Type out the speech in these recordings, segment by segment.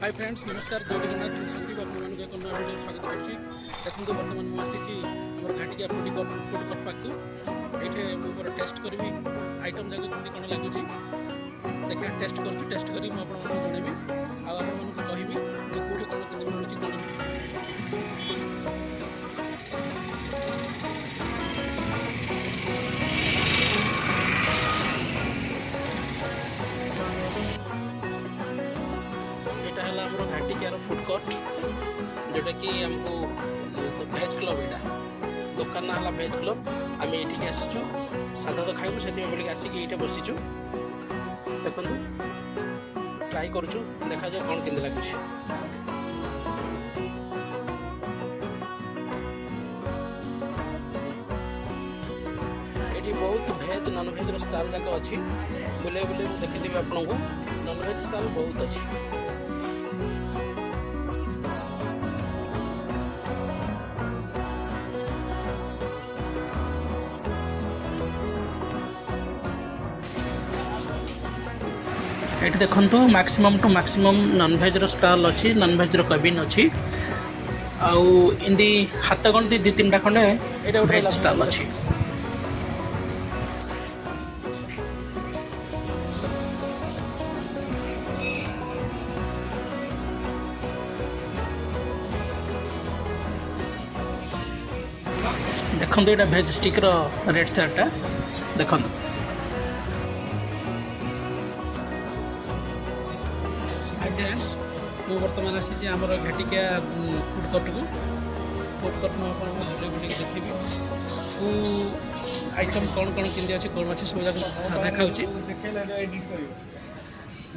Hi friends नमस्कार जय जगन्नाथ संदीप आपन एक नया वीडियो स्वागत करछि। देखंतु वर्तमान मु आसीछि हमर घाटिया फूड कोर्ट पाकु एठे मु पर टेस्ट करबी आइटम जाक केमति कोन लागुछि देखा टेस्ट करछि। टेस्ट करी मु आपन मन जणेबी आ आपन मन को कहिबी जे कोठी कोन केमति मिलुछि कोन घाटिकार फूड कोर्ट जोटा कि आमको भेज क्लब यहाँ दुकान ना है भेज क्लब आम ये आसीचु सादा तो खाइबू से बोलिक आसिक ये बसीचु देखु ट्राई करूँ देखा जाए कौन केमती लगुच। ये बहुत भेज नॉन भेज स्टॉल जाक अच्छी बुले बुले देखी आपको नॉन भेज स्टॉल बहुत अच्छी। ये देखो maximum two maximum nonveg stall अच्छी नॉनभेज केबिन अच्छी आउ इndi हाथ गणती दी तीन खंडे भेज स्टॉल अच्छी। देखो ये भेज स्टिक रेट चार्टा देखो मु बर्तमान आसी आमर घाटिका फूड कोर्ट को बुले बुले देखी आइटम कौन कौन केमती अच्छी कौन अच्छी सब जाक साधा खाऊँ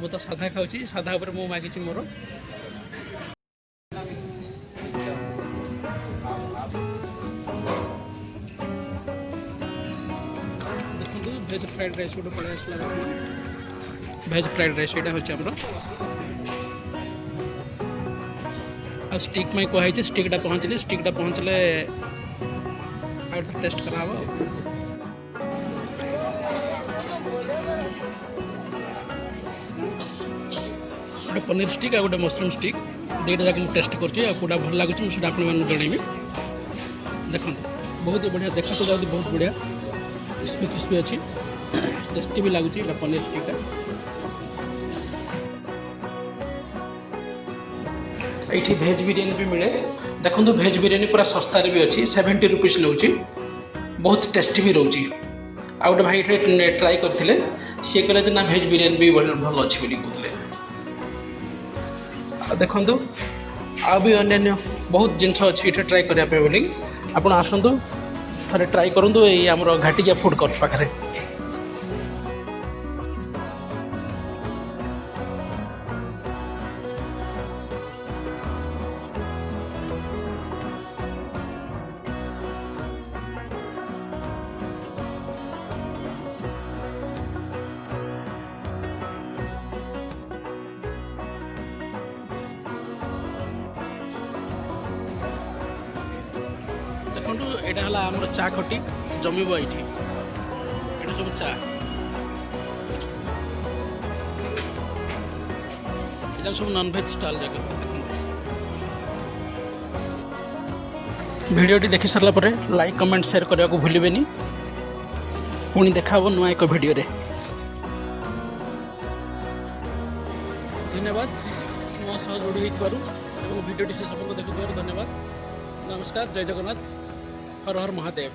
मु तो साधा खाऊँ साधा उपर मु मागिची मोर देखो भेज फ्राइड राइस गोटे पड़े आसला भेज फ्राइड राइस यहाँ हूँ आमर आ स्टिक मैं कहुई स्टिकटा पहुँचली स्टिकटा पहुँचले टेस्ट करा गोटे पनीर स्टिक आ गोटे मशरूम स्टिक दुईटा जाक टेस्ट करा भल लगुच मुझे आपको जनइबी। देखो बहुत बढ़िया देखा तो जाती बहुत बढ़िया क्रिस्पी क्रिस्पी अच्छी टेस्टी भी लगुच पनीर स्टिकटा। ये भेज बिरियानी भी मिले देखो भेज बिरियानी पूरा सस्तार भी अच्छी 70 रुपीस नौ बहुत टेस्टी भी रोचे। आ गए भाई ये ट्राई करते सी कहले ना भेज बिरियानी भी भल अच्छी कहते देखु आ भी अन्य बहुत जिनस अच्छी ये ट्राई करने बोली आपड़ आसतु थे ट्राई करूँ ये आम घाटिका फूड कोर्ट पाखे। देखो यहाँ है आम चा खटी जमीब ये सब चा ये सब नॉनभेज स्टॉल जगह वीडियोटी देखि सारा पर लाइक कमेंट शेयर करने को भूलें पुणी देखा नुआ एक वीडियो रे। धन्यवाद मो सह जोड़ी वीडियोटी से सबको देखुवर धन्यवाद। नमस्कार जय जगन्नाथ हर हर महादेव।